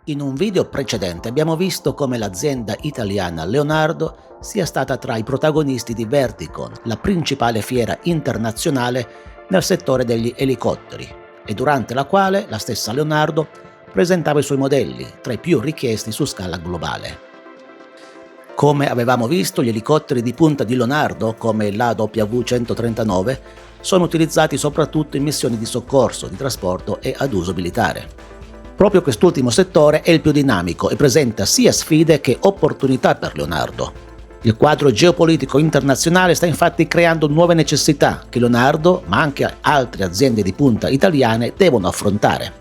In un video precedente abbiamo visto come l'azienda italiana Leonardo sia stata tra i protagonisti di Verticon, la principale fiera internazionale nel settore degli elicotteri, e durante la quale la stessa Leonardo presentava i suoi modelli, tra i più richiesti su scala globale. Come avevamo visto, gli elicotteri di punta di Leonardo, come l'AW139, sono utilizzati soprattutto in missioni di soccorso, di trasporto e ad uso militare. Proprio quest'ultimo settore è il più dinamico e presenta sia sfide che opportunità per Leonardo. Il quadro geopolitico internazionale sta infatti creando nuove necessità che Leonardo, ma anche altre aziende di punta italiane, devono affrontare.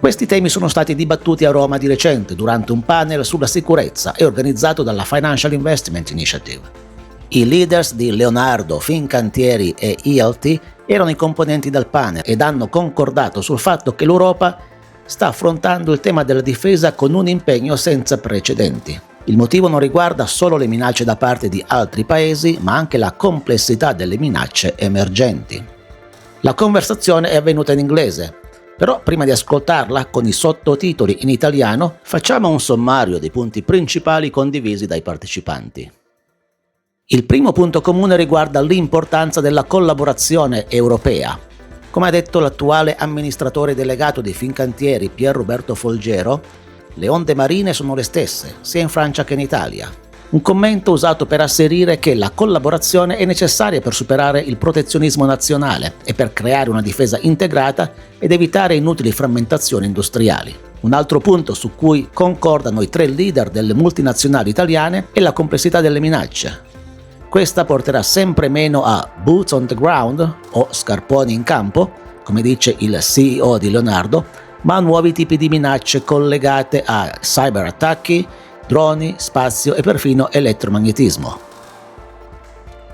Questi temi sono stati dibattuti a Roma di recente durante un panel sulla sicurezza e organizzato dalla Financial Investment Initiative. I leaders di Leonardo, Fincantieri e ELT erano i componenti del panel ed hanno concordato sul fatto che l'Europa sta affrontando il tema della difesa con un impegno senza precedenti. Il motivo non riguarda solo le minacce da parte di altri paesi, ma anche la complessità delle minacce emergenti. La conversazione è avvenuta in inglese, però prima di ascoltarla con i sottotitoli in italiano, facciamo un sommario dei punti principali condivisi dai partecipanti. Il primo punto comune riguarda l'importanza della collaborazione europea. Come ha detto l'attuale amministratore delegato di Fincantieri Pier Roberto Folgero, le onde marine sono le stesse, sia in Francia che in Italia. Un commento usato per asserire che la collaborazione è necessaria per superare il protezionismo nazionale e per creare una difesa integrata ed evitare inutili frammentazioni industriali. Un altro punto su cui concordano i tre leader delle multinazionali italiane è la complessità delle minacce. Questa porterà sempre meno a boots on the ground o scarponi in campo, come dice il CEO di Leonardo, ma a nuovi tipi di minacce collegate a cyberattacchi, droni, spazio e perfino elettromagnetismo.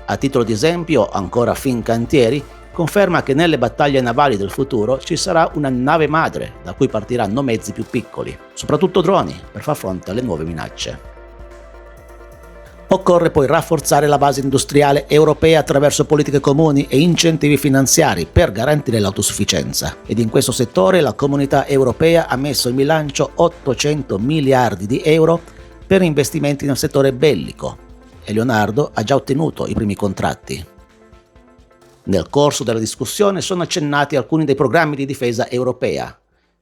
A titolo di esempio, ancora Fincantieri conferma che nelle battaglie navali del futuro ci sarà una nave madre da cui partiranno mezzi più piccoli, soprattutto droni, per far fronte alle nuove minacce. Occorre poi rafforzare la base industriale europea attraverso politiche comuni e incentivi finanziari per garantire l'autosufficienza. Ed in questo settore la comunità europea ha messo in bilancio 800 miliardi di euro per investimenti nel settore bellico e Leonardo ha già ottenuto i primi contratti. Nel corso della discussione sono accennati alcuni dei programmi di difesa europea.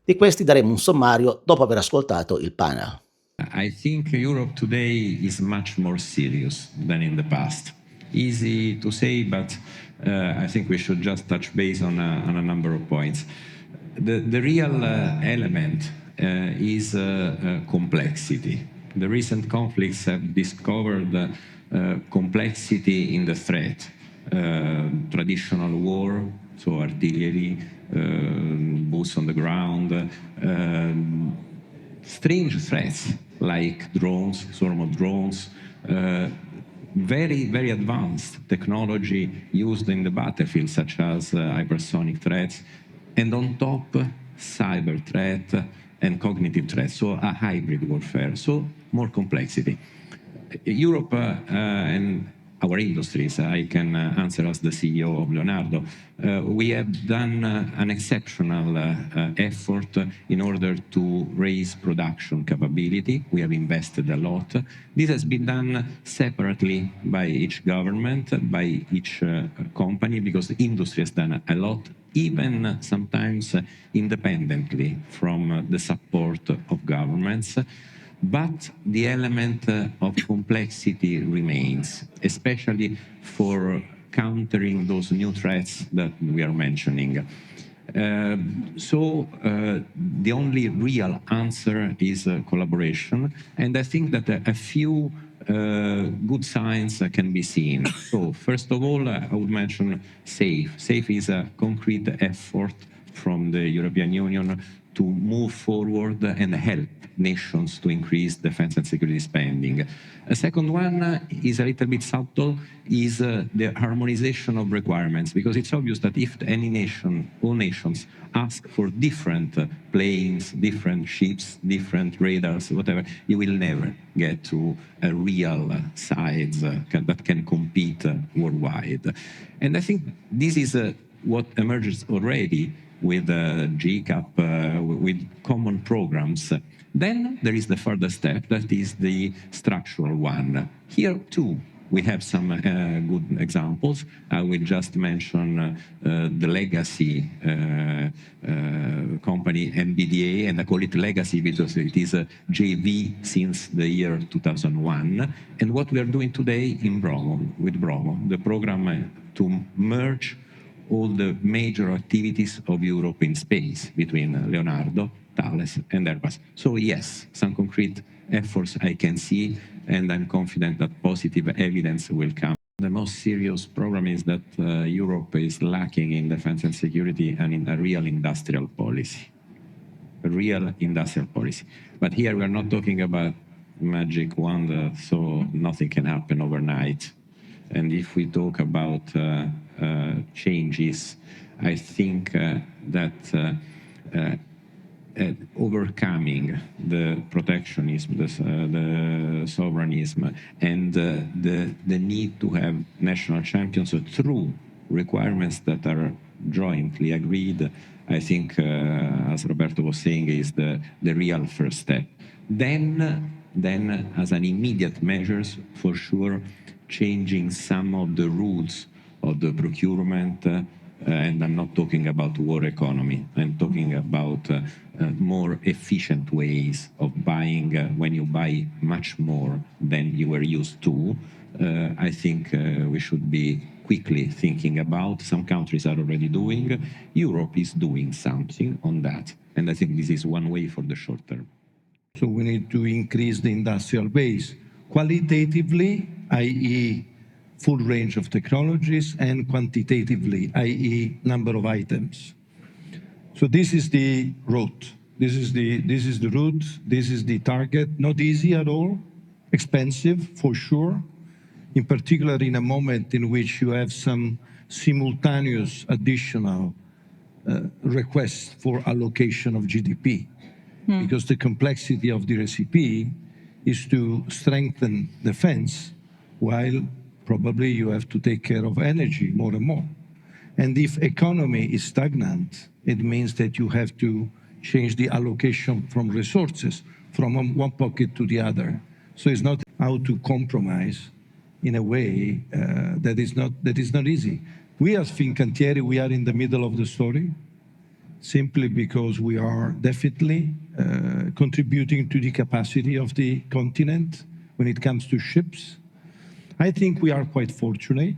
Di questi daremo un sommario dopo aver ascoltato il panel. I think Europe today is much more serious than in the past. Easy to say, but I think we should just touch base on a number of points. The real element is complexity. The recent conflicts have discovered complexity in the threat. Traditional war, so artillery, boots on the ground, strange threats like drones, swarm of drones, very, very advanced technology used in the battlefield, such as hypersonic threats, and on top, cyber threat and cognitive threats, so a hybrid warfare, so more complexity. Europe and our industries, I can answer as the CEO of Leonardo, we have done an exceptional effort in order to raise production capability. We have invested a lot. This has been done separately by each government, by each company, because the industry has done a lot, even sometimes independently from the support of governments. But the element of complexity remains, especially for countering those new threats that we are mentioning. So the only real answer is collaboration, and I think that a few good signs can be seen. So first of all, I would mention SAFE. SAFE is a concrete effort from the European Union to move forward and help nations to increase defense and security spending. A second one is a little bit subtle, is the harmonization of requirements, because it's obvious that if any nation, all nations, ask for different planes, different ships, different radars, whatever, you will never get to a real size that can compete worldwide. And I think this is what emerges already with GCAP, with common programs. Then there is the further step, that is the structural one. Here too, we have some good examples. I will just mention the legacy company MBDA, and I call it legacy because it is a JV since the year 2001. And what we are doing today in with Bromo, the program to merge all the major activities of Europe in space between Leonardo, Thales, and Airbus. So yes, some concrete efforts I can see, and I'm confident that positive evidence will come. The most serious problem is that Europe is lacking in defense and security and in a real industrial policy. A real industrial policy. But here we are not talking about magic wand, so nothing can happen overnight. And if we talk about changes, I think that overcoming the protectionism, the sovereignism, and the need to have national champions through requirements that are jointly agreed, I think, as Roberto was saying, is the real first step. Then, as an immediate measures, for sure, changing some of the rules of the procurement, and I'm not talking about war economy. I'm talking about more efficient ways of buying. When you buy much more than you were used to, I think we should be quickly thinking about. Some countries are already doing. Europe is doing something on that. And I think this is one way for the short term. So we need to increase the industrial base qualitatively, i.e. full range of technologies, and quantitatively, i.e. number of items. So this is the route. This is the route. This is the target. Not easy at all. Expensive, for sure. In particular, in a moment in which you have some simultaneous additional requests for allocation of GDP. Because the complexity of the recipe is to strengthen defense while probably you have to take care of energy more and more. And if economy is stagnant, it means that you have to change the allocation from resources from one pocket to the other. So it's not how to compromise in a way that is not easy. We as Fincantieri, we are in the middle of the story, simply because we are definitely contributing to the capacity of the continent when it comes to ships. I think we are quite fortunate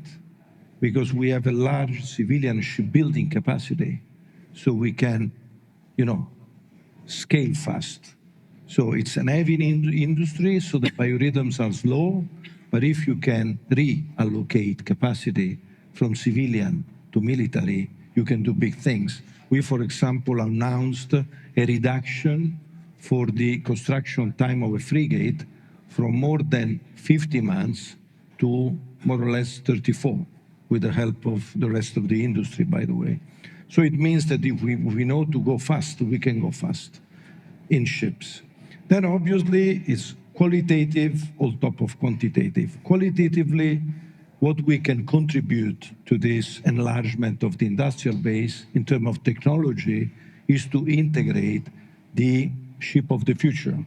because we have a large civilian shipbuilding capacity, so we can, scale fast. So it's an heavy industry, so the biorhythms are slow, but if you can reallocate capacity from civilian to military, you can do big things. We, for example, announced a reduction for the construction time of a frigate from more than 50 months to more or less 34, with the help of the rest of the industry, by the way. So it means that if we know to go fast, we can go fast in ships. Then obviously it's qualitative on top of quantitative. Qualitatively, what we can contribute to this enlargement of the industrial base in terms of technology is to integrate the ship of the future,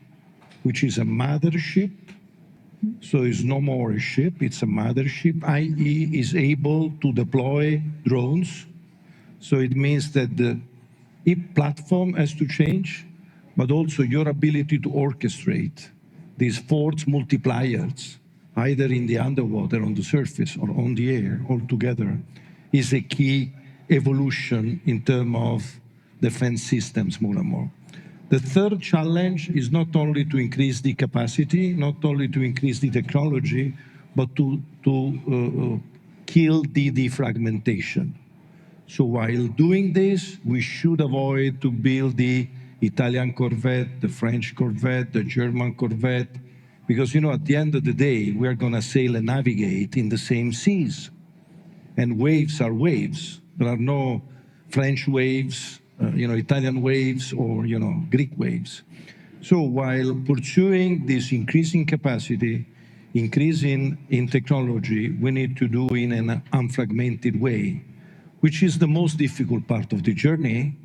which is a mothership. So it's no more a ship, it's a mothership, i.e. is able to deploy drones. So it means that the platform has to change, but also your ability to orchestrate these force multipliers, either in the underwater, on the surface, or on the air, all together, is a key evolution in terms of defense systems more and more. The third challenge is not only to increase the capacity, not only to increase the technology, but to kill the defragmentation. So while doing this, we should avoid to build the Italian corvette, the French corvette, the German corvette, because, at the end of the day, we are going to sail and navigate in the same seas. And waves are waves. There are no French waves, Italian waves, or, Greek waves. So while pursuing this increasing capacity, increasing in technology, we need to do in an unfragmented way, which is the most difficult part of the journey,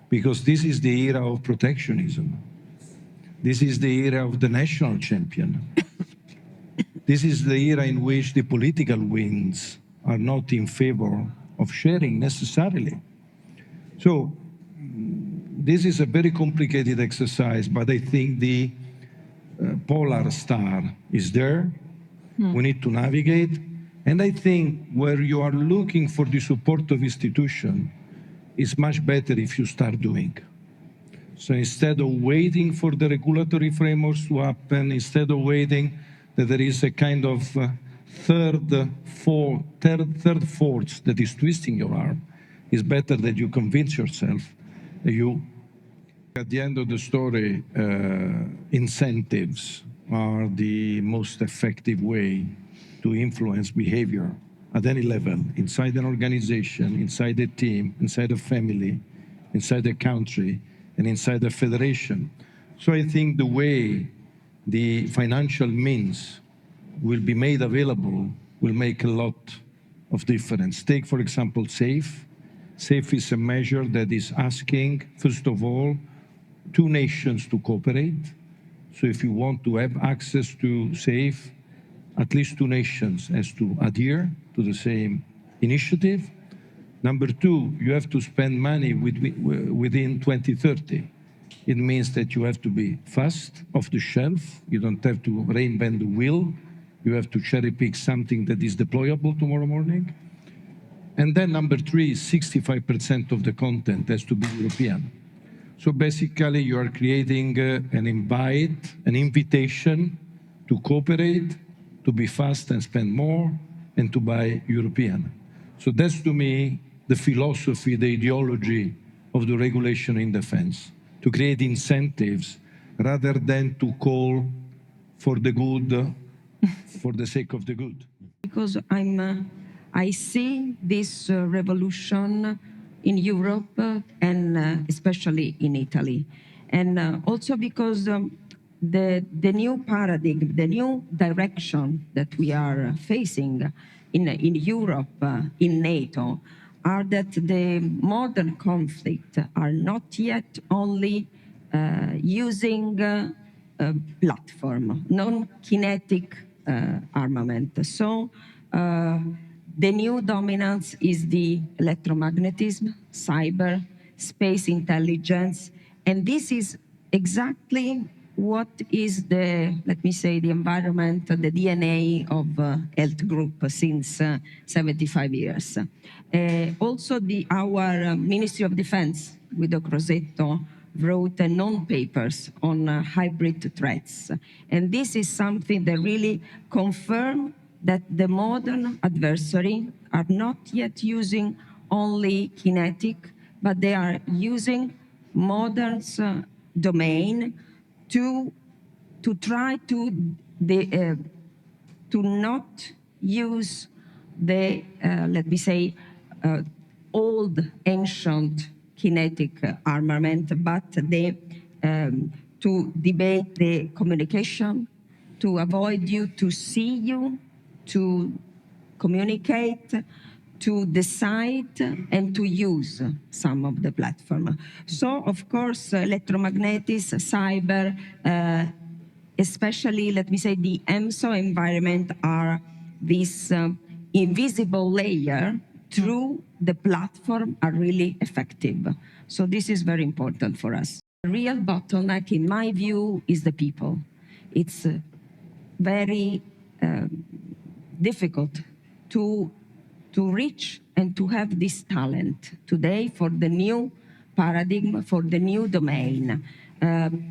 because this is the era of protectionism. This is the era of the national champion. This is the era in which the political winds are not in favor of sharing necessarily. So this is a very complicated exercise, but I think the polar star is there. We need to navigate. And I think where you are looking for the support of institution, it's much better if you start doing. So instead of waiting for the regulatory frameworks to happen, instead of waiting that there is a kind of third force that is twisting your arm, it's better that you convince yourself that you. At the end of the story, incentives are the most effective way to influence behavior at any level, inside an organization, inside a team, inside a family, inside a country, and inside a federation. So I think the way the financial means will be made available will make a lot of difference. Take, for example, SAFE. SAFE is a measure that is asking, first of all, two nations to cooperate. So if you want to have access to SAFE, at least two nations has to adhere to the same initiative. Number two, you have to spend money within 2030. It means that you have to be fast, off the shelf. You don't have to reinvent the wheel. You have to cherry pick something that is deployable tomorrow morning. And then number three, 65% of the content has to be European. So basically you are creating an invitation to cooperate, to be fast and spend more, and to buy European. So that's, to me, the philosophy, the ideology of the regulation in defense, to create incentives rather than to call for the good, for the sake of the good. Because I see this revolution in Europe and especially in Italy. And also because the new paradigm, the new direction that we are facing in Europe, in NATO, are that the modern conflict are not yet only using a platform, non-kinetic armament. So the new dominance is the electromagnetism, cyber, space intelligence, and this is exactly what is the, let me say, the environment, the DNA of ELT Group since 75 years. Also, our Ministry of Defense, Guido Crosetto, wrote non-papers on hybrid threats. And this is something that really confirms that the modern adversary are not yet using only kinetic, but they are using modern domain to try to not use the, let me say, old, ancient kinetic armament, but to debate the communication, to avoid you, to see you, to communicate, to decide, and to use some of the platform. So, of course, electromagnetism, cyber, especially, let me say, the EMSO environment are this invisible layer through the platform are really effective. So this is very important for us. The real bottleneck, in my view, is the people. It's very difficult to reach and to have this talent today for the new paradigm, for the new domain.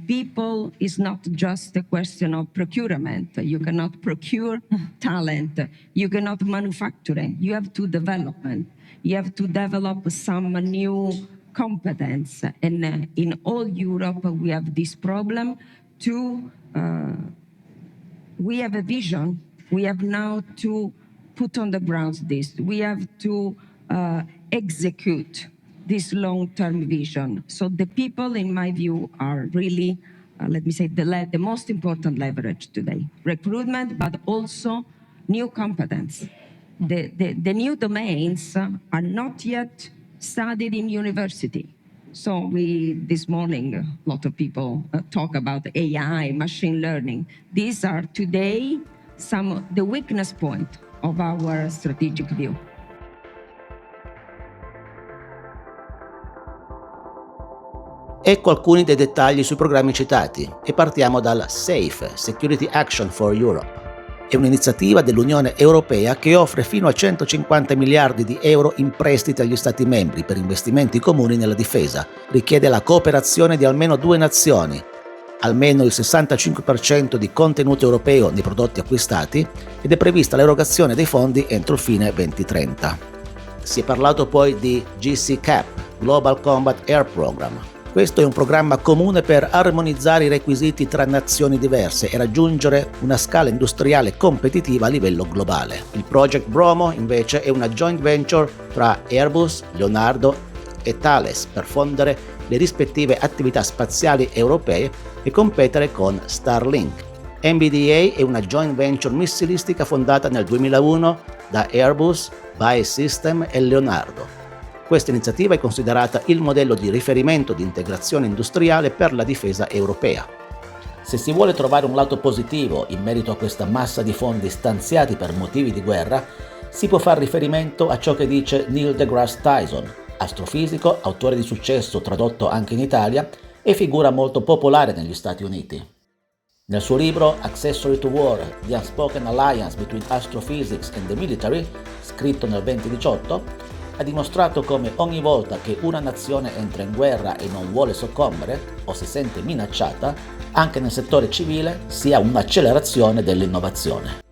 People is not just a question of procurement. You cannot procure talent. You cannot manufacture it. You have to develop it. You have to develop some new competence. And in all Europe, we have this problem we have a vision. We have now to put on the ground this. We have to execute this long-term vision. So the people, in my view, are really, let me say, the most important leverage today. Recruitment, but also new competence. The new domains are not yet studied in university. So this morning, a lot of people talk about AI, machine learning. These are today some of the weakness point of our strategic view. Ecco alcuni dei dettagli sui programmi citati e partiamo dal SAFE, Security Action for Europe. È un'iniziativa dell'Unione Europea che offre fino a 150 miliardi di euro in prestiti agli Stati membri per investimenti comuni nella difesa. Richiede la cooperazione di almeno 2 nazioni, almeno il 65% di contenuto europeo nei prodotti acquistati ed è prevista l'erogazione dei fondi entro il fine 2030. Si è parlato poi di GCCAP, Global Combat Air Program. Questo è un programma comune per armonizzare i requisiti tra nazioni diverse e raggiungere una scala industriale competitiva a livello globale. Il Project Bromo, invece, è una joint venture tra Airbus, Leonardo e Thales per fondere le rispettive attività spaziali europee e competere con Starlink. MBDA è una joint venture missilistica fondata nel 2001 da Airbus, BAE System e Leonardo. Questa iniziativa è considerata il modello di riferimento di integrazione industriale per la difesa europea. Se si vuole trovare un lato positivo in merito a questa massa di fondi stanziati per motivi di guerra, si può fare riferimento a ciò che dice Neil deGrasse Tyson, astrofisico, autore di successo tradotto anche in Italia e figura molto popolare negli Stati Uniti. Nel suo libro Accessory to War, The Unspoken Alliance Between Astrophysics and the Military, scritto nel 2018, ha dimostrato come ogni volta che una nazione entra in guerra e non vuole soccombere o si sente minacciata, anche nel settore civile si ha un'accelerazione dell'innovazione.